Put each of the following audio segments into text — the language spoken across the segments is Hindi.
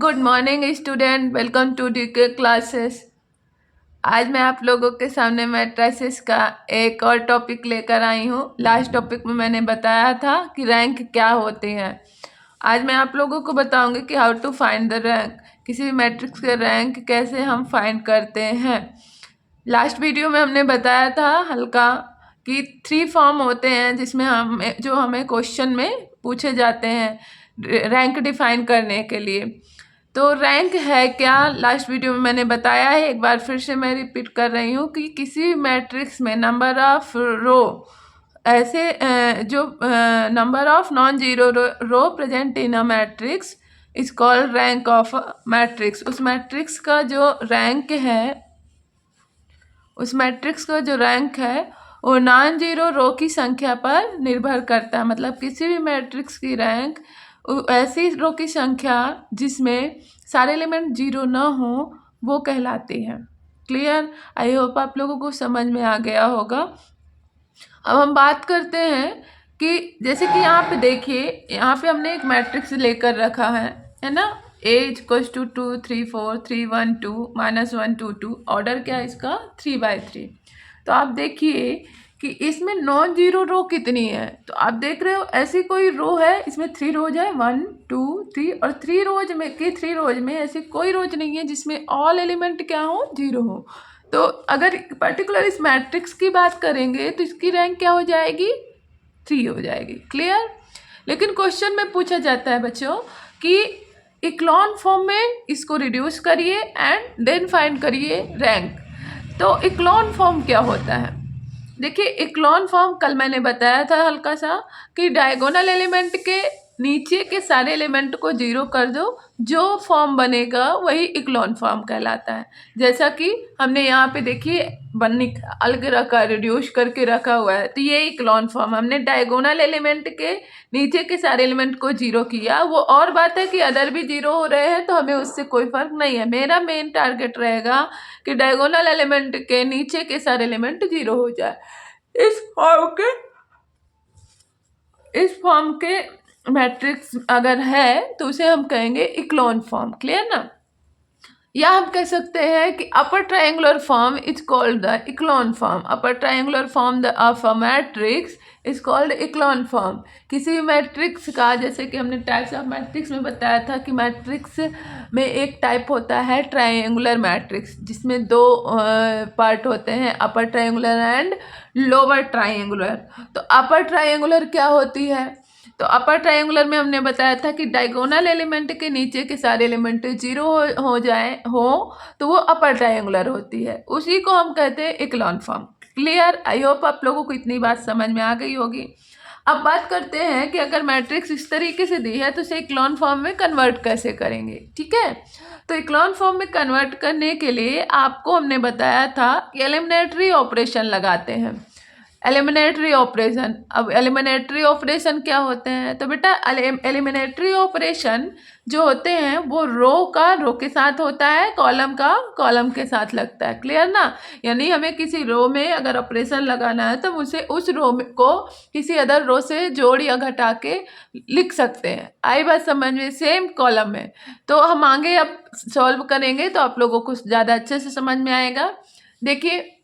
Good morning student, welcome to DK classes. आज मैं आप लोगों के सामने मैट्रिसेस का एक और टॉपिक लेकर आई हूँ। लास्ट टॉपिक में मैंने बताया था कि रैंक क्या होती है। आज मैं आप लोगों को बताऊंगी कि how to find the rank, किसी भी मैट्रिक्स के रैंक कैसे हम फाइंड करते हैं। लास्ट वीडियो में हमने बताया था हल्का कि 3 फॉर्म होते हैं जिसमें हमें क्वेश्चन में पूछे जाते हैं रैंक डिफाइन करने के लिए। तो रैंक है क्या, लास्ट वीडियो में मैंने बताया है। एक बार फिर से मैं रिपीट कर रही हूँ कि किसी भी मैट्रिक्स में नंबर ऑफ रो ऐसे जो number of non zero row present in a matrix is called rank of matrix. उस मैट्रिक्स का जो रैंक है वो नॉन जीरो रो की संख्या पर निर्भर करता है। मतलब किसी भी मैट्रिक्स की रैंक ऐसी रो की संख्या जिसमें सारे एलिमेंट जीरो न हो वो कहलाती है। क्लियर? आई होप आप लोगों को समझ में आ गया होगा। अब हम बात करते हैं कि जैसे कि यहाँ पे देखिए, यहाँ पे हमने एक मैट्रिक्स लेकर रखा है ना। A equals to 2 3 4 3 1 2 -1 2 2। ऑर्डर क्या है इसका? 3/3। तो आप देखिए कि इसमें नॉन जीरो रो कितनी है। तो आप देख रहे हो ऐसी कोई रो है, इसमें 3 रोज है, 1 2 3, और 3 रोज में ऐसी कोई रोज नहीं है जिसमें ऑल एलिमेंट क्या हो? जीरो हो। तो अगर पर्टिकुलर इस मैट्रिक्स की बात करेंगे तो इसकी रैंक क्या हो जाएगी? 3 हो जाएगी। क्लियर? लेकिन क्वेश्चन में पूछा जाता है बच्चों कि इक्लॉन फॉर्म में इसको रिड्यूस करिए एंड देन फाइंड करिए रैंक। तो इक्लॉन फॉर्म क्या होता है? देखिए, इक्लॉन फॉर्म कल मैंने बताया था हल्का सा कि डायगोनल एलिमेंट के नीचे के सारे एलिमेंट को जीरो कर दो, जो फॉर्म बनेगा वही इक्लॉन फॉर्म कहलाता है। जैसा कि हमने यहाँ पे देखिए अलग रखा, रिड्यूस करके रखा हुआ है, तो ये इक्लॉन फॉर्म। हमने डायगोनल एलिमेंट के नीचे के सारे एलिमेंट को जीरो किया। वो और बात है कि अदर भी जीरो हो रहे हैं तो हमें उससे कोई फर्क नहीं है। मेरा मेन टारगेट रहेगा कि डायगोनल एलिमेंट के नीचे के सारे एलिमेंट जीरो हो जाए। इस फॉर्म के मैट्रिक्स अगर है तो उसे हम कहेंगे इक्लॉन फॉर्म। क्लियर ना? या हम कह सकते हैं कि upper triangular form is called the echelon form. Upper triangular form of a matrix is called echelon form. किसी भी मैट्रिक्स का, जैसे कि हमने टाइप्स ऑफ मैट्रिक्स में बताया था कि मैट्रिक्स में एक टाइप होता है ट्रायंगुलर मैट्रिक्स, जिसमें 2 पार्ट होते हैं, upper triangular and lower triangular. तो अपर ट्रायंगुलर क्या होती है? तो अपर ट्रायंगुलर में हमने बताया था कि डायगोनल एलिमेंट के नीचे के सारे एलिमेंट जीरो हो तो वो अपर ट्रायंगुलर होती है। उसी को हम कहते हैं इक्लॉन फॉर्म। क्लियर? आई होप आप लोगों को इतनी बात समझ में आ गई होगी। अब बात करते हैं कि अगर मैट्रिक्स इस तरीके से दी है तो उसे इक्लॉन फॉर्म में कन्वर्ट कैसे करेंगे। ठीक है? तो इक्लॉन फॉर्म में कन्वर्ट करने के लिए आपको हमने बताया था कि एलिमिनेटरी ऑपरेशन लगाते हैं। एलिमिनेटरी ऑपरेशन। अब एलिमिनेटरी ऑपरेशन क्या होते हैं? तो बेटा एलिमिनेटरी ऑपरेशन जो होते हैं वो रो के साथ होता है, कॉलम का कॉलम के साथ लगता है। क्लियर ना? यानी हमें किसी रो में अगर ऑपरेशन लगाना है तो उसे उस रो को किसी अदर रो से जोड़ या घटा के लिख सकते हैं। आई बात समझ में? सेम कॉलम में। तो हम आगे अब सॉल्व करेंगे तो आप लोगों को ज़्यादा अच्छे से समझ में आएगा। देखिए,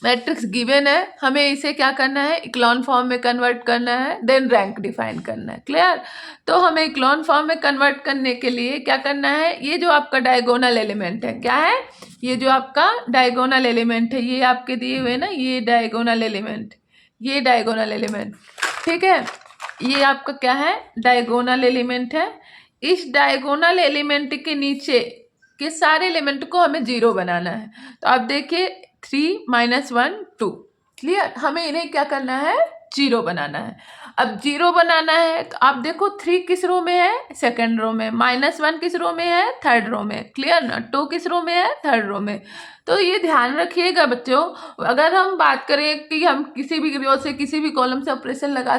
मैट्रिक्स गिवन है, हमें इसे क्या करना है? इक्लॉन फॉर्म में कन्वर्ट करना है, देन रैंक डिफाइन करना है। क्लियर? तो हमें इक्लॉन फॉर्म में कन्वर्ट करने के लिए क्या करना है? ये जो आपका डायगोनल एलिमेंट है, क्या है? ये जो आपका डायगोनल एलिमेंट है, ये आपके दिए हुए ना, ये डायगोनल एलिमेंट, ठीक है? ये आपका क्या है? डायगोनल एलिमेंट है। इस डायगोनल एलिमेंट के नीचे के सारे एलिमेंट को हमें जीरो बनाना है। तो आप देखिए 3 -1 2। क्लियर? हमें इन्हें क्या करना है? जीरो बनाना है। अब जीरो बनाना है तो आप देखो 3 किस रो में है? सेकंड रो में। -1 किस रो में है? थर्ड रो में। क्लियर ना? 2 किस रो में है? थर्ड रो में। तो ये ध्यान रखिएगा बच्चों, अगर हम बात करें कि हम किसी भी रो से किसी भी कॉलम से ऑपरेशन लगा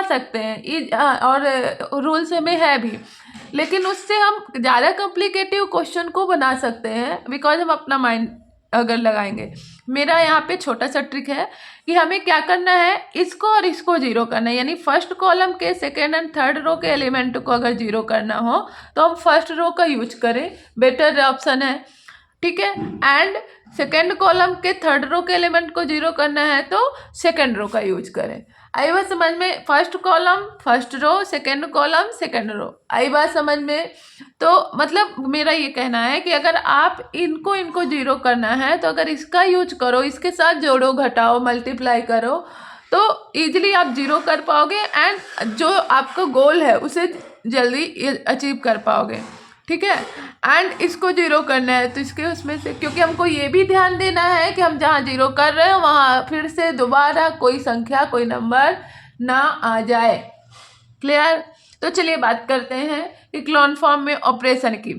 सकते हैं ये और रूल्स में है भी, लेकिन उससे हम ज़्यादा कॉम्प्लिकेटिव क्वेश्चन को बना सकते हैं बिकॉज हम अपना माइंड अगर लगाएंगे। मेरा यहाँ पे छोटा सा ट्रिक है कि हमें क्या करना है, इसको और इसको जीरो करना है, यानी फर्स्ट कॉलम के सेकेंड एंड थर्ड रो के एलिमेंट को अगर जीरो करना हो तो हम फर्स्ट रो का यूज करें, बेटर ऑप्शन है, ठीक है। एंड सेकेंड कॉलम के थर्ड रो के एलिमेंट को जीरो करना है तो सेकेंड रो का यूज करें। आई बात समझ में? First column first row, second column second row, आई बात समझ में? तो मतलब मेरा ये कहना है कि अगर आप इनको जीरो करना है तो अगर इसका यूज करो, इसके साथ जोड़ो, घटाओ, मल्टीप्लाई करो तो इजीली आप जीरो कर पाओगे एंड जो आपका गोल है उसे जल्दी अचीव कर पाओगे, ठीक है। एंड इसको जीरो करना है तो इसके उसमें से, क्योंकि हमको ये भी ध्यान देना है कि हम जहाँ जीरो कर रहे हो वहाँ फिर से दोबारा कोई संख्या, कोई नंबर ना आ जाए। क्लियर? तो चलिए बात करते हैं इक्लोन फॉर्म में ऑपरेशन की।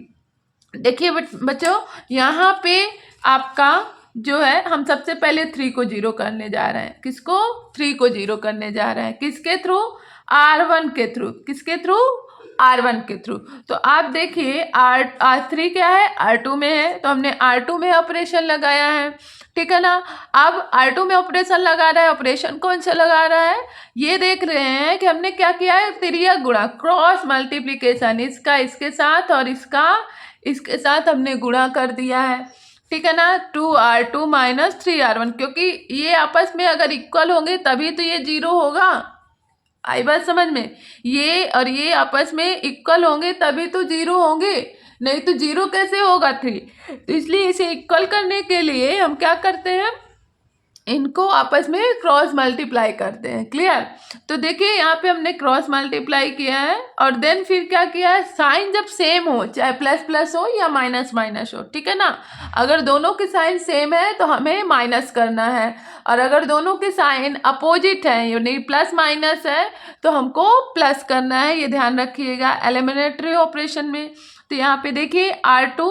देखिए बच्चों, यहाँ पे आपका जो है, हम सबसे पहले 3 को जीरो करने जा रहे हैं। किसको? 3 को जीरो करने जा रहे हैं। किसके थ्रू? R1 के थ्रू। किसके थ्रू? R1 के थ्रू। तो आप देखिए R3 क्या है? R2 में है, तो हमने R2 में ऑपरेशन लगाया है, ठीक है ना। अब R2 में ऑपरेशन लगा रहा है, ऑपरेशन कौन सा लगा रहा है ये देख रहे हैं कि हमने क्या किया है, तिर्यक गुणा, क्रॉस मल्टीप्लीकेशन, इसका इसके साथ और इसका इसके साथ हमने गुणा कर दिया है, ठीक है ना। 2R2 माइनस 3R1, क्योंकि ये आपस में अगर इक्वल होंगे तभी तो ये जीरो होगा। आई बात समझ में? ये और ये आपस में इक्वल होंगे तभी तो जीरो होंगे, नहीं तो जीरो कैसे होगा 3। तो इसलिए इसे इक्वल करने के लिए हम क्या करते हैं, इनको आपस में क्रॉस मल्टीप्लाई करते हैं। क्लियर? तो देखिए यहाँ पे हमने क्रॉस मल्टीप्लाई किया है और देन फिर क्या किया है, साइन जब सेम हो, चाहे प्लस प्लस हो या माइनस माइनस हो, ठीक है ना। अगर दोनों के साइन सेम है तो हमें माइनस करना है, और अगर दोनों के साइन अपोजिट है यानी प्लस माइनस है तो हमको प्लस करना है, ये ध्यान रखिएगा एलिमिनेटरी ऑपरेशन में। तो यहाँ पे देखिए R2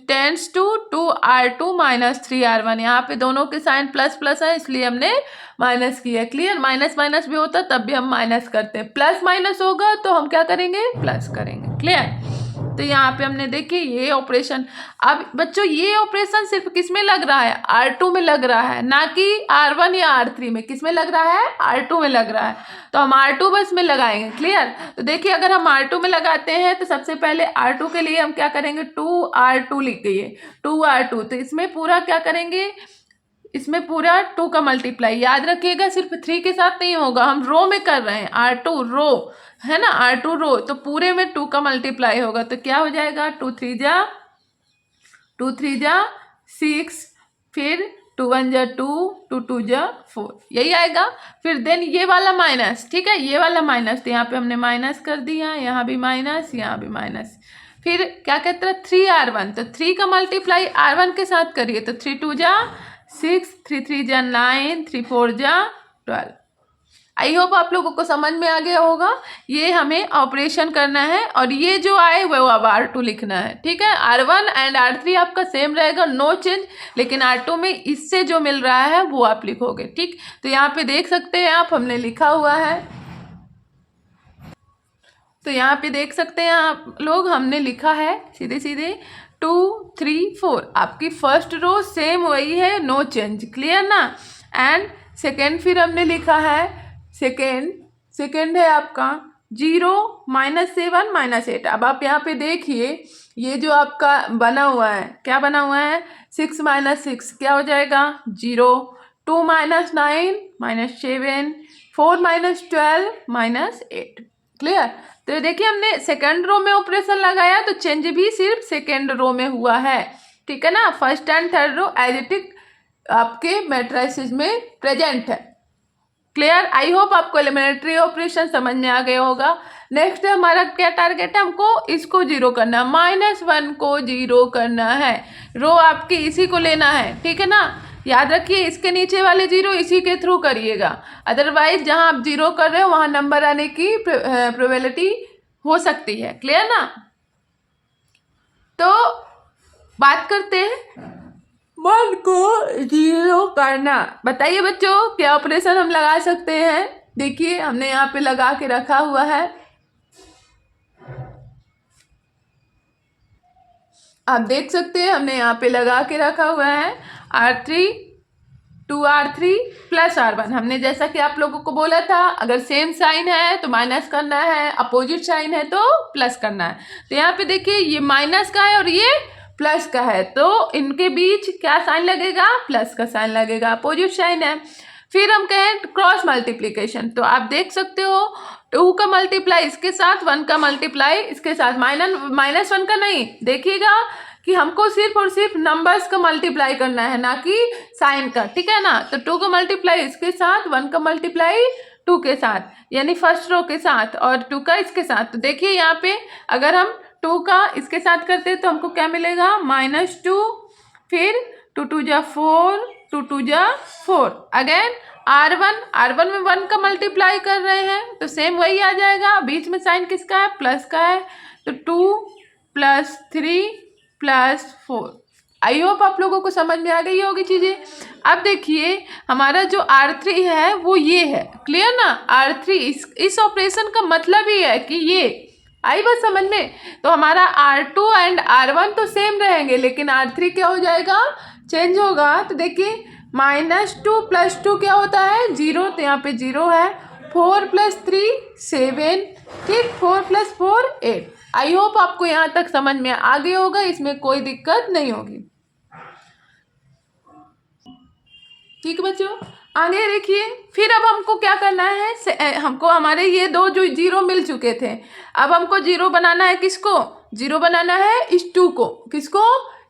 tends to 2R2 minus 3R1, यहाँ पे दोनों के साइन प्लस प्लस है इसलिए हमने माइनस किया। क्लियर? माइनस माइनस भी होता तब भी हम माइनस करते हैं, प्लस माइनस होगा तो हम क्या करेंगे, प्लस करेंगे। क्लियर? तो यहाँ पे हमने देखिए ये ऑपरेशन। अब बच्चों ये ऑपरेशन सिर्फ किस में लग रहा है, R2 में लग रहा है, ना कि R1 या R3 में। किस में लग रहा है? R2 में लग रहा है, तो हम R2 बस में लगाएंगे। क्लियर? तो देखिए अगर हम R2 में लगाते हैं तो सबसे पहले R2 के लिए हम क्या करेंगे, 2R2 लिख गए, 2R2। तो इसमें पूरा क्या करेंगे, इसमें पूरा 2 का मल्टीप्लाई, याद रखिएगा सिर्फ 3 के साथ नहीं होगा, हम रो में कर रहे हैं, R2 रो है ना, R2 रो, तो पूरे में 2 का मल्टीप्लाई होगा। तो क्या हो जाएगा, 2 3 जा 6, फिर 2 1 जा 2, 2 2 जा 4, यही आएगा। फिर देन ये वाला माइनस, ठीक है, ये वाला माइनस, तो यहाँ पे हमने माइनस कर दिया, यहाँ भी माइनस, यहाँ भी माइनस। फिर क्या कहते हैं, 3R1, तो 3 का मल्टीप्लाई R1 के साथ करिए, तो 3 2 जा 6, 3 3 जा 9, 3 4 जा 12। आई होप आप लोगों को समझ में आ गया होगा। ये हमें ऑपरेशन करना है और ये जो आए वो अब R2 लिखना है, ठीक है। R1 एंड R3 आपका सेम रहेगा, नो चेंज, लेकिन R2 में इससे जो मिल रहा है वो आप लिखोगे, ठीक। तो यहाँ पे देख सकते हैं आप, हमने लिखा हुआ है, तो यहाँ पे देख सकते हैं आप लोग, हमने लिखा है सीधे सीधे 2 3 4, आपकी फर्स्ट रो सेम वही है, नो चेंज। क्लियर ना? एंड सेकेंड फिर हमने लिखा है, सेकेंड है आपका 0 -7 -8। अब आप यहाँ पे देखिए ये जो आपका बना हुआ है, क्या बना हुआ है, 6 - 6 क्या हो जाएगा, 0, 2 - 9 -7, 4 - 12 -8। क्लियर? तो देखिए हमने सेकेंड रो में ऑपरेशन लगाया तो चेंज भी सिर्फ सेकेंड रो में हुआ है, ठीक है ना। First and third row as it is आपके मैट्रिसेस में प्रेजेंट है। क्लियर? आई होप आपको एलिमिनेटरी ऑपरेशन समझ में आ गया होगा। नेक्स्ट हमारा क्या टारगेट है, हमको इसको जीरो करना है, -1 को जीरो करना है, रो आपकी इसी को लेना है, ठीक है ना। याद रखिए इसके नीचे वाले जीरो इसी के थ्रू करिएगा, अदरवाइज जहां आप जीरो कर रहे हो वहां नंबर आने की प्रोबेबिलिटी हो सकती है। क्लियर ना? तो बात करते हैं 1 को जीरो करना। बताइए बच्चों क्या ऑपरेशन हम लगा सकते हैं। देखिए हमने यहाँ पे लगा के रखा हुआ है, आप देख सकते हैं हमने यहाँ पे लगा के रखा हुआ है R3 2R3 प्लस R1। हमने जैसा कि आप लोगों को बोला था, अगर सेम साइन है तो माइनस करना है, अपोजिट साइन है तो प्लस करना है। तो यहाँ पे देखिए ये माइनस का है और ये प्लस का है, तो इनके बीच क्या साइन लगेगा? प्लस का साइन लगेगा, अपोजिट साइन है। फिर हम कहें क्रॉस मल्टीप्लिकेशन, तो आप देख सकते हो 2 का मल्टीप्लाई इसके साथ, 1 का मल्टीप्लाई इसके साथ, माइनस 1 का नहीं। देखिएगा कि हमको सिर्फ और सिर्फ नंबर्स का मल्टीप्लाई करना है, ना कि साइन का, ठीक है ना। तो 2 का मल्टीप्लाई इसके साथ, 1 का मल्टीप्लाई 2 के साथ, यानी फर्स्ट रो के साथ, और 2 का इसके साथ। तो देखिए यहाँ पे अगर हम 2 का इसके साथ करते हैं तो हमको क्या मिलेगा? -2, फिर 2 2 जा 4, 2 2 जा 4, अगेन R1 में 1 का मल्टीप्लाई कर रहे हैं तो सेम वही आ जाएगा। बीच में साइन किसका है? प्लस का है, तो 2 + 3 + 4। आई होप आप लोगों को समझ में आ गई होगी चीज़ें। अब देखिए हमारा जो R3 है वो ये है, क्लियर ना। R3 इस ऑपरेशन का मतलब ही है कि ये आई बस समझ में। तो हमारा R2 एंड R1 तो सेम रहेंगे, लेकिन R3 क्या हो जाएगा? चेंज होगा। तो देखिए -2 + 2 क्या होता है? 0, तो यहाँ पे 0 है। 4 + 3 7, ठीक, 4 + 4 8। आई होप आपको यहाँ तक समझ में आ गया होगा, इसमें कोई दिक्कत नहीं होगी। ठीक बच्चों, आगे देखिए। फिर अब हमको क्या करना है? हमको हमारे ये दो जो 0 मिल चुके थे, अब हमको 0 बनाना है। किसको 0 बनाना है? इस 2 को। किसको?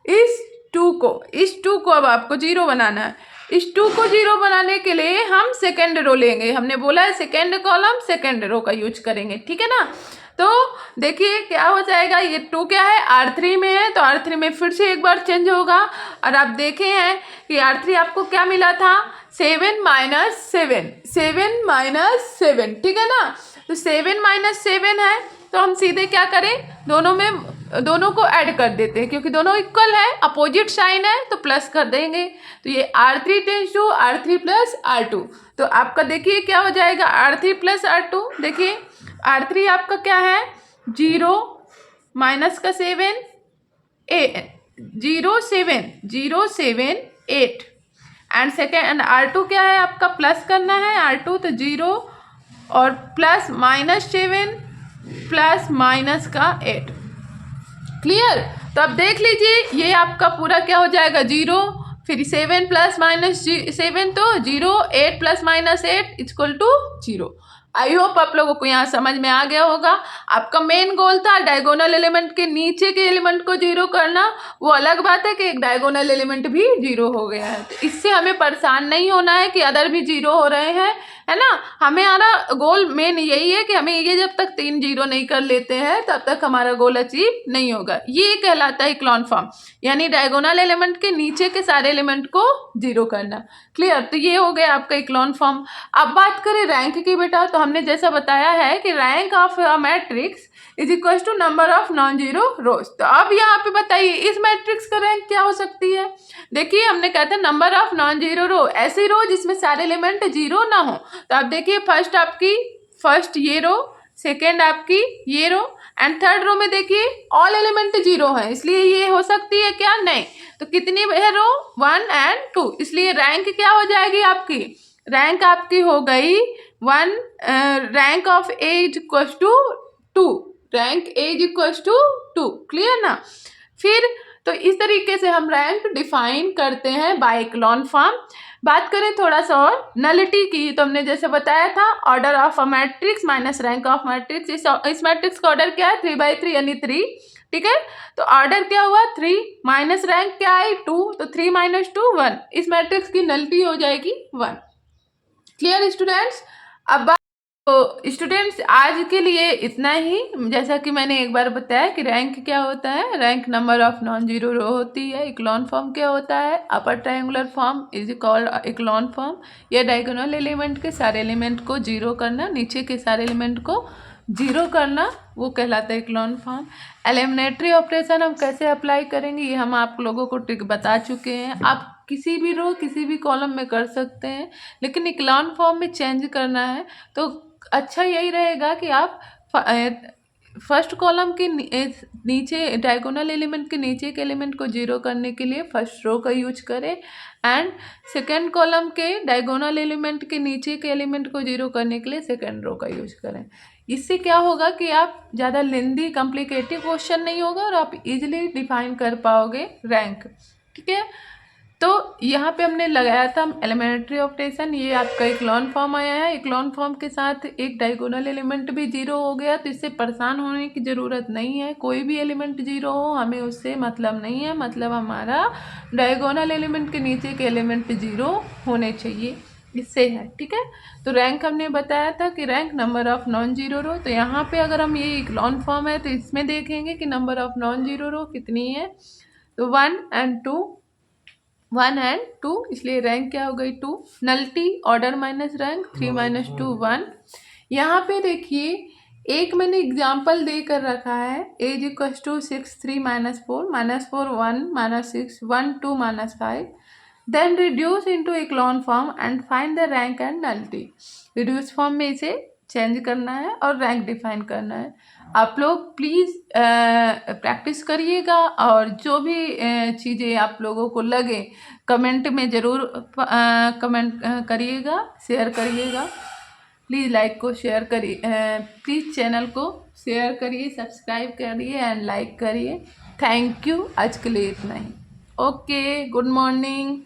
इस 2 को। इस 2 को अब आपको 0 बनाना है। इस 2 को 0 बनाने के लिए हम सेकेंड रो लेंगे। हमने बोला है सेकेंड कॉलम सेकेंड रो का यूज करेंगे, ठीक है ना। तो देखिए क्या हो जाएगा, ये 2 क्या है? R3 में है, तो R3 में फिर से एक बार चेंज होगा। और आप देखे हैं कि R3 आपको क्या मिला था? 7 - 7, 7 - 7, ठीक है ना। तो 7 - 7 है, तो हम सीधे क्या करें? दोनों को ऐड कर देते हैं, क्योंकि दोनों इक्वल है, अपोजिट साइन है, तो प्लस कर देंगे। तो ये R3 → R3 + R2। तो आपका देखिए क्या हो जाएगा? R3 + R2। देखिए R3 आपका क्या है? 0 माइनस का 7 0 7 8, एंड सेकेंड R2 क्या है आपका? प्लस करना है R2, तो 0 और प्लस -7 प्लस माइनस का 8, क्लियर। तो अब देख लीजिए ये आपका पूरा क्या हो जाएगा? 0, फिर 7 ± 7, तो 0, 8 ± 8 = 0। आई होप आप लोगों को यहाँ समझ में आ गया होगा। आपका मेन गोल था डायगोनल एलिमेंट के नीचे के एलिमेंट को 0 करना। वो अलग बात है कि एक डायगोनल एलिमेंट भी 0 हो गया है, तो इससे हमें परेशान नहीं होना है कि अदर भी 0 हो रहे हैं, है ना। हमारा गोल मेन यही है कि हमें ये जब तक 3 0 नहीं कर लेते हैं तब तक हमारा गोल अचीव नहीं होगा। ये कहलाता है इक्लॉन फॉर्म, यानी डायगोनल एलिमेंट के नीचे के सारे एलिमेंट को 0 करना, क्लियर। तो ये हो गया आपका इक्लॉन फॉर्म। अब बात करें रैंक की बेटा, तो हमने जैसा बताया है कि rank of a matrix = number of non zero रोज। तो अब यहाँ पे बताइए इस मैट्रिक्स का रैंक क्या हो सकती है? देखिए हमने कहा था नंबर ऑफ नॉन जीरो रो, ऐसी रो जिसमें सारे एलिमेंट 0 ना हो। तो आप देखिए फर्स्ट ये रो, सेकेंड आपकी ये रो, एंड थर्ड रो में देखिए ऑल एलिमेंट 0 है, इसलिए ये हो सकती है क्या? नहीं। तो कितनी है रो? 1 और 2, इसलिए रैंक क्या हो जाएगी आपकी? रैंक आपकी हो गई 1। Rank of A = 2, rank A = 2, clear ना। फिर तो इस तरीके से हम रैंक डिफाइन करते हैं बाय इक्लॉन फॉर्म। बात करें थोड़ा सा और नलिटी की, तो हमने जैसे बताया था order of a matrix minus rank of matrix. इस मैट्रिक्स का ऑर्डर क्या है? 3/3 यानी 3, ठीक है। तो ऑर्डर क्या हुआ? 3 माइनस रैंक क्या है? 2, तो 3 - 2 1। इस मैट्रिक्स की नलिटी हो जाएगी 1, क्लियर स्टूडेंट्स। अब तो स्टूडेंट्स आज के लिए इतना ही। जैसा कि मैंने एक बार बताया कि रैंक क्या होता है, rank number of non zero row होती है। इक्लॉन फॉर्म क्या होता है? Upper triangular form is called echelon form. यह डायगोनल एलिमेंट के सारे एलिमेंट को 0 करना, नीचे के सारे एलिमेंट को 0 करना, वो कहलाता है इक्लॉन फॉर्म। एलिमिनेटरी ऑपरेशन हम कैसे अप्लाई करेंगे ये हम आप लोगों को ट्रिक बता चुके हैं। आप किसी भी रो किसी भी कॉलम में कर सकते हैं, लेकिन इक्लॉन फॉर्म में चेंज करना है तो अच्छा यही रहेगा कि आप फर्स्ट कॉलम के नीचे डायगोनल एलिमेंट के नीचे के एलिमेंट को जीरो करने के लिए फर्स्ट रो का यूज करें, एंड सेकेंड कॉलम के डायगोनल एलिमेंट के नीचे के एलिमेंट को जीरो करने के लिए सेकेंड रो का यूज करें। इससे क्या होगा कि आप ज़्यादा लेंदी कॉम्प्लिकेटेड क्वेश्चन नहीं होगा और आप इजीली डिफाइन कर पाओगे रैंक। ठीक है, तो यहाँ पे हमने लगाया था एलिमेंट्री ऑपरेशन। ये आपका इक्लॉन फॉर्म आया है, इक्लॉन फॉर्म के साथ एक डायगोनल एलिमेंट भी जीरो हो गया, तो इससे परेशान होने की ज़रूरत नहीं है। कोई भी एलिमेंट जीरो हो हमें उससे मतलब नहीं है, मतलब हमारा डायगोनल एलिमेंट के नीचे के एलिमेंट जीरो होने चाहिए, इससे है। ठीक है, तो रैंक हमने बताया था कि rank number of non zero row. तो यहाँ पे अगर हम ये इक्लॉन फॉर्म है तो इसमें देखेंगे कि नंबर ऑफ नॉन जीरो रो कितनी है, तो 1 and 2, 1 and 2, इसलिए रैंक क्या हो गई 2। Nullity order minus rank 3 - 2 1। यहाँ पे देखिए एक मैंने एग्जाम्पल दे कर रखा है, as equals to 6 3 - 4 -4 1 -6 1 2 -5, then reduce into echelon form and find the rank and nullity. Reduce form में इसे चेंज करना है और रैंक डिफाइन करना है। आप लोग प्लीज़ प्रैक्टिस करिएगा, और जो भी चीज़ें आप लोगों को लगे कमेंट में ज़रूर कमेंट करिएगा, शेयर करिएगा। प्लीज़ लाइक को शेयर करिए, प्लीज़ चैनल को शेयर करिए, सब्सक्राइब करिए एंड लाइक करिए। थैंक यू, आज के लिए इतना ही। Okay, good morning.